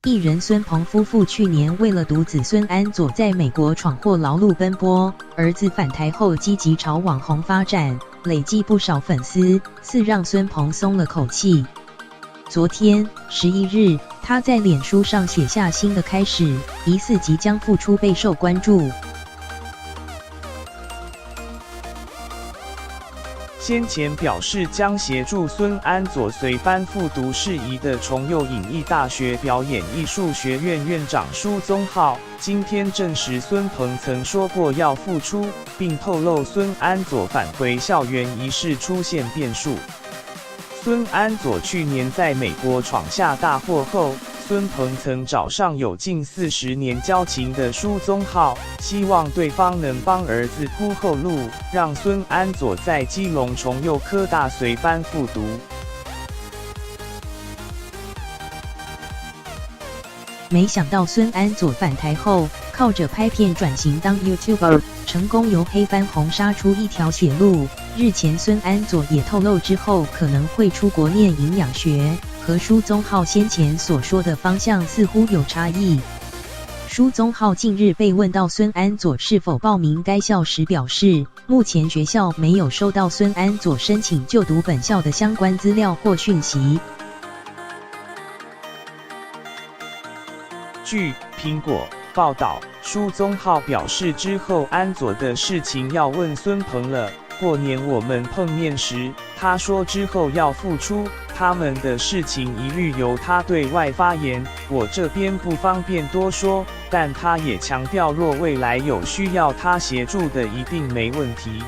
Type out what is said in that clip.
艺人孙鹏夫妇去年为了独子孙安佐在美国闯祸劳碌奔波，儿子返台后积极朝网红发展，累积不少粉丝，似让孙鹏松了口气。昨天11日，他在脸书上写下新的开始，疑似即将复出备受关注。先前表示将协助孙安佐随班复读事宜的崇右影艺大学表演艺术学院院长舒宗浩，今天证实孙鹏曾说过要复出，并透露孙安佐返回校园一事出现变数。孙安佐去年在美国闯下大祸后，孙鹏曾找上有近40年交情的舒宗浩，希望对方能帮儿子铺后路，让孙安佐在基隆崇右科大随班复读。没想到孙安佐返台后，靠着拍片转型当 YouTuber， 成功由黑番红杀出一条血路。日前孙安佐也透露之后可能会出国念营养学，和舒宗浩先前所说的方向似乎有差异。舒宗浩近日被问到孙安佐是否报名该校时表示，目前学校没有收到孙安佐申请就读本校的相关资料或讯息。据苹果报道，舒宗浩表示之后安佐的事情要问孙鹏了。过年我们碰面时，他说之后要复出，他们的事情一律由他对外发言，我这边不方便多说，但他也强调若未来有需要他协助的，一定没问题。